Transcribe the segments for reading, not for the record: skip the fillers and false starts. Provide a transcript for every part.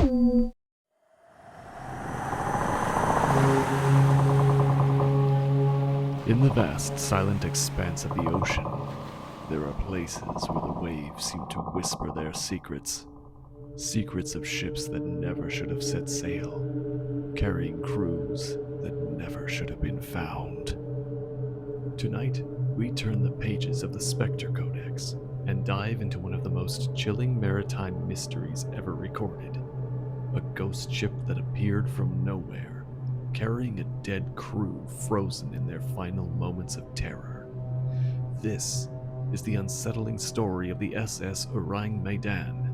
In the vast, silent expanse of the ocean, there are places where the waves seem to whisper their secrets. Secrets of ships that never should have set sail, carrying crews that never should have been found. Tonight, we turn the pages of the Spectre Codex and dive into one of the most chilling maritime mysteries ever recorded. A ghost ship that appeared from nowhere, carrying a dead crew frozen in their final moments of terror. This is the unsettling story of the SS Ourang Medan,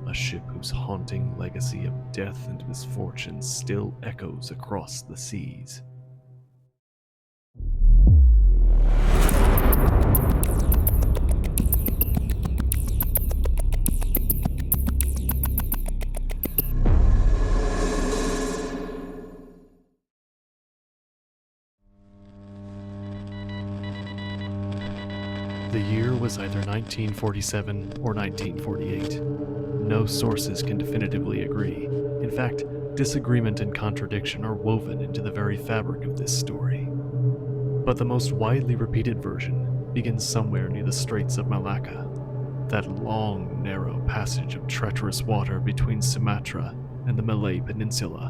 a ship whose haunting legacy of death and misfortune still echoes across the seas. The year was either 1947 or 1948. No sources can definitively agree. In fact, disagreement and contradiction are woven into the very fabric of this story. But the most widely repeated version begins somewhere near the Straits of Malacca, that long, narrow passage of treacherous water between Sumatra and the Malay Peninsula,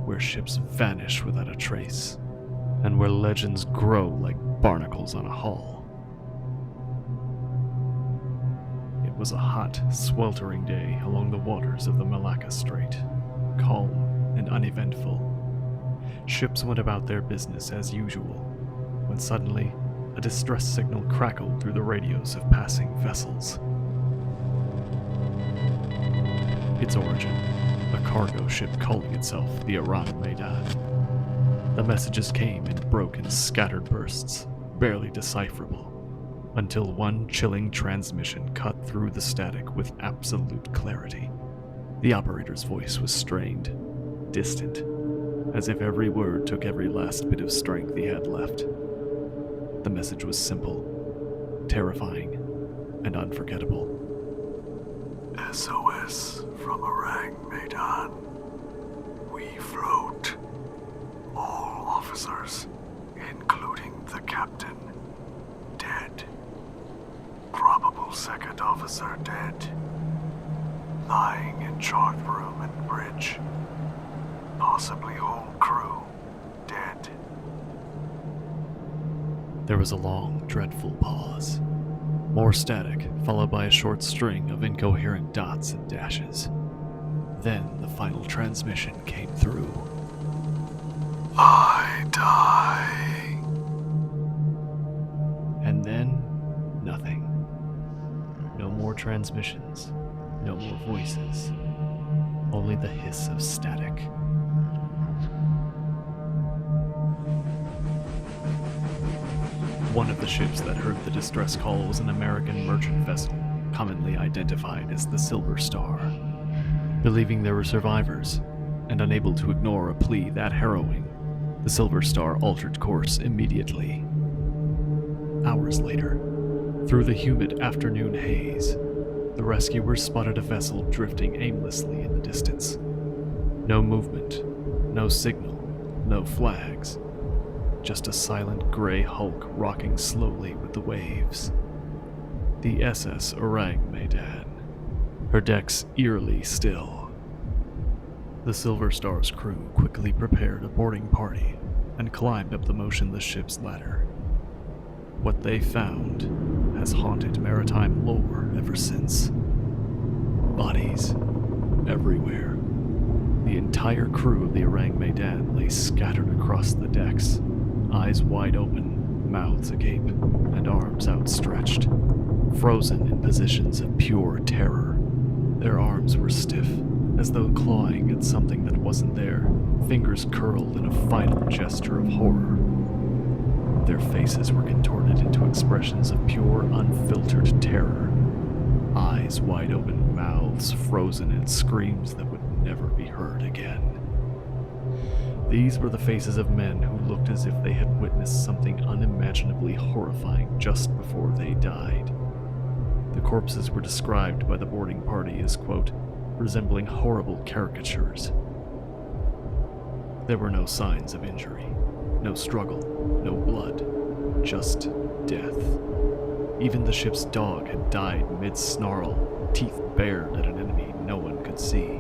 where ships vanish without a trace, and where legends grow like barnacles on a hull. It was a hot, sweltering day along the waters of the Malacca Strait, calm and uneventful. Ships went about their business as usual, when suddenly a distress signal crackled through the radios of passing vessels. Its origin, a cargo ship calling itself the Ourang Medan. The messages came in broken, scattered bursts, barely decipherable, until one chilling transmission cut through the static with absolute clarity. The operator's voice was strained, distant, as if every word took every last bit of strength he had left. The message was simple, terrifying, and unforgettable. SOS from Ourang Medan. We float. All officers, including the captain, dead. Probable second officer dead. Lying in chart room and bridge. Possibly whole crew dead. There was a long, dreadful pause. More static, followed by a short string of incoherent dots and dashes. Then the final transmission came through. I die. And then, nothing. No more transmissions, no more voices, only the hiss of static. One of the ships that heard the distress call was an American merchant vessel, commonly identified as the Silver Star. Believing there were survivors, and unable to ignore a plea that harrowing, the Silver Star altered course immediately. Hours later, through the humid afternoon haze, the rescuers spotted a vessel drifting aimlessly in the distance. No movement, no signal, no flags. Just a silent gray hulk rocking slowly with the waves. The SS Ourang Medan, her decks eerily still. The Silver Star's crew quickly prepared a boarding party and climbed up the motionless ship's ladder. What they found has haunted maritime lore ever since. Bodies everywhere. The entire crew of the Ourang Medan lay scattered across the decks, eyes wide open, mouths agape, and arms outstretched, frozen in positions of pure terror. Their arms were stiff, as though clawing at something that wasn't there, fingers curled in a final gesture of horror. Their faces were contorted into expressions of pure, unfiltered terror. Eyes wide open, mouths frozen in screams that would never be heard again. These were the faces of men who looked as if they had witnessed something unimaginably horrifying just before they died. The corpses were described by the boarding party as, quote, resembling horrible caricatures. There were no signs of injury, no struggle, no blood, just death. Even the ship's dog had died mid-snarl, teeth bared at an enemy no one could see.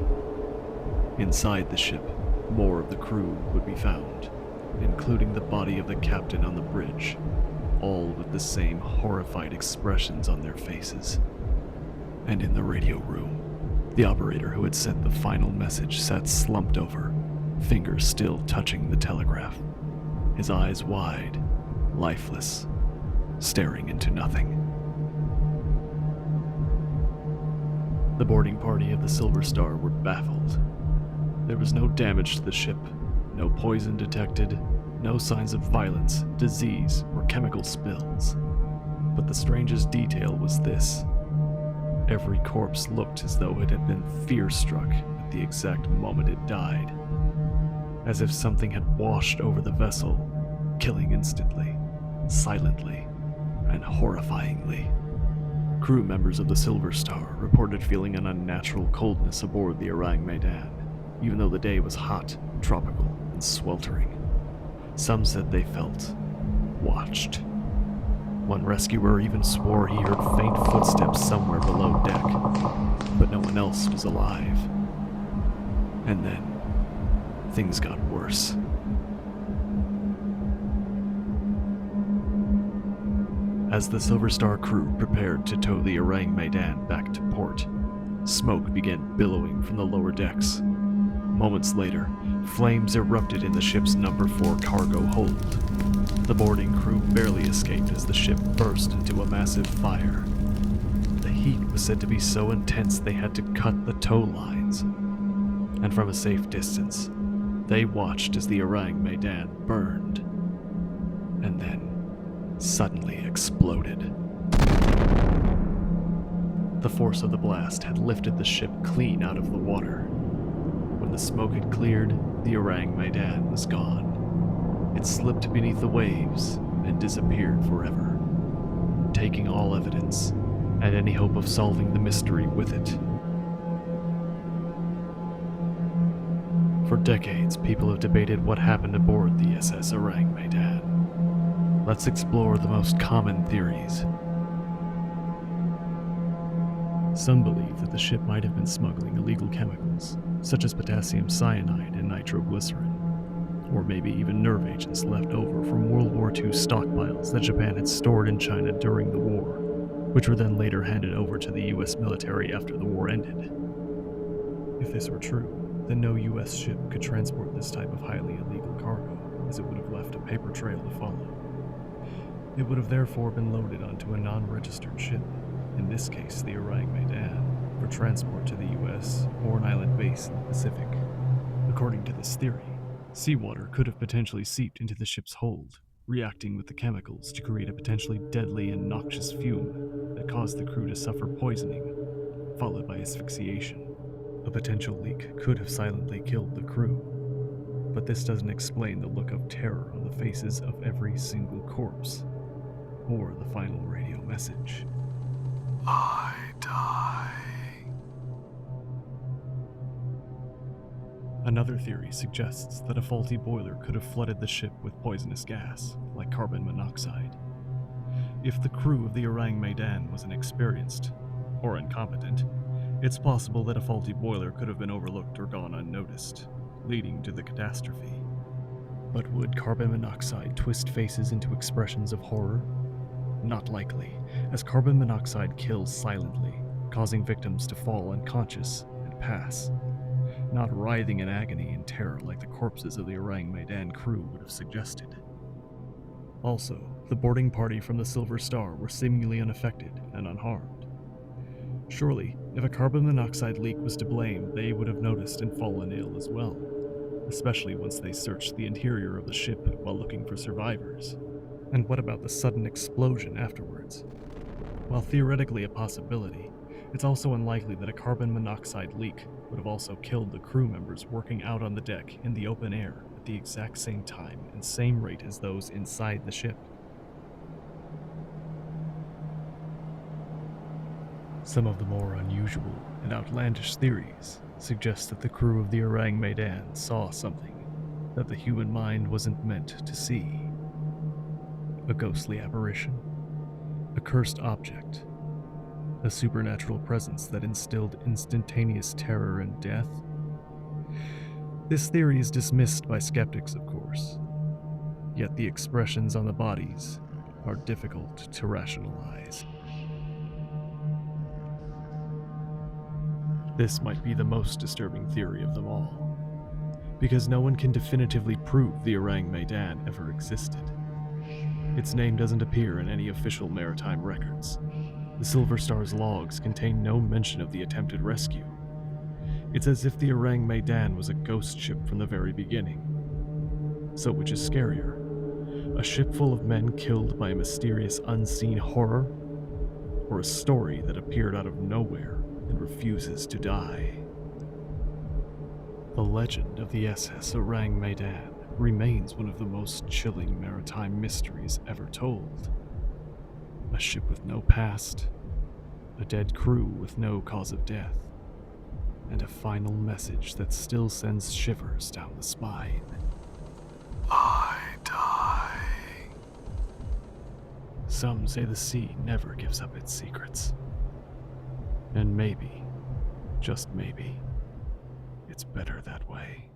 Inside the ship, more of the crew would be found, including the body of the captain on the bridge, all with the same horrified expressions on their faces. And in the radio room, the operator who had sent the final message sat slumped over, fingers still touching the telegraph, his eyes wide, lifeless, staring into nothing. The boarding party of the Silver Star were baffled. There was no damage to the ship, no poison detected, no signs of violence, disease, or chemical spills. But the strangest detail was this. Every corpse looked as though it had been fear-struck at the exact moment it died, as if something had washed over the vessel, killing instantly, silently, and horrifyingly. Crew members of the Silver Star reported feeling an unnatural coldness aboard the Ourang Medan, even though the day was hot, tropical, and sweltering. Some said they felt watched. One rescuer even swore he heard faint footsteps somewhere below deck, but no one else was alive. And then, things got worse. As the Silver Star crew prepared to tow the Ourang Medan back to port, smoke began billowing from the lower decks. Moments later, flames erupted in the ship's number 4 cargo hold. The boarding crew barely escaped as the ship burst into a massive fire. The heat was said to be so intense they had to cut the tow lines. And from a safe distance, they watched as the Ourang Medan burned, and then suddenly exploded. The force of the blast had lifted the ship clean out of the water. When the smoke had cleared, the Ourang Medan was gone. It slipped beneath the waves and disappeared forever, taking all evidence and any hope of solving the mystery with it. For decades, people have debated what happened aboard the SS Ourang Medan. Let's explore the most common theories. Some believe that the ship might have been smuggling illegal chemicals, such as potassium cyanide and nitroglycerin, or maybe even nerve agents left over from World War II stockpiles that Japan had stored in China during the war, which were then later handed over to the US military after the war ended. If this were true, then no US ship could transport this type of highly illegal cargo, as it would have left a paper trail to follow. It would have therefore been loaded onto a non-registered ship, in this case the Ourang Medan, for transport to the US or an island base in the Pacific. According to this theory, seawater could have potentially seeped into the ship's hold, reacting with the chemicals to create a potentially deadly and noxious fume that caused the crew to suffer poisoning, followed by asphyxiation. A potential leak could have silently killed the crew, but this doesn't explain the look of terror on the faces of every single corpse, or the final radio message. I die. Another theory suggests that a faulty boiler could have flooded the ship with poisonous gas, like carbon monoxide. If the crew of the Ourang Medan was inexperienced, or incompetent, it's possible that a faulty boiler could have been overlooked or gone unnoticed, leading to the catastrophe. But would carbon monoxide twist faces into expressions of horror? Not likely, as carbon monoxide kills silently, causing victims to fall unconscious and pass, not writhing in agony and terror like the corpses of the Ourang Medan crew would have suggested. Also, the boarding party from the Silver Star were seemingly unaffected and unharmed. Surely, if a carbon monoxide leak was to blame, they would have noticed and fallen ill as well, especially once they searched the interior of the ship while looking for survivors. And what about the sudden explosion afterwards? While theoretically a possibility, it's also unlikely that a carbon monoxide leak would have also killed the crew members working out on the deck in the open air at the exact same time and same rate as those inside the ship. Some of the more unusual and outlandish theories suggest that the crew of the Ourang Medan saw something that the human mind wasn't meant to see. A ghostly apparition, a cursed object, a supernatural presence that instilled instantaneous terror and death. This theory is dismissed by skeptics, of course, yet the expressions on the bodies are difficult to rationalize. This might be the most disturbing theory of them all, because no one can definitively prove the Ourang Medan ever existed. Its name doesn't appear in any official maritime records. The Silver Star's logs contain no mention of the attempted rescue. It's as if the Ourang Medan was a ghost ship from the very beginning. So which is scarier? A ship full of men killed by a mysterious unseen horror? Or a story that appeared out of nowhere and refuses to die? The legend of the SS Ourang Medan remains one of the most chilling maritime mysteries ever told. A ship with no past, a dead crew with no cause of death, and a final message that still sends shivers down the spine. I die. Some say the sea never gives up its secrets. And maybe, just maybe, it's better that way.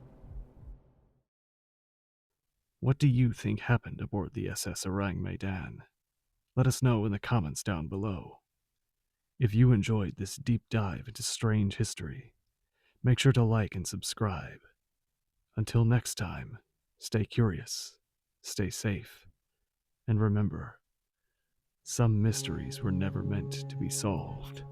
What do you think happened aboard the SS Ourang Medan? Let us know in the comments down below. If you enjoyed this deep dive into strange history, make sure to like and subscribe. Until next time, stay curious, stay safe, and remember, some mysteries were never meant to be solved.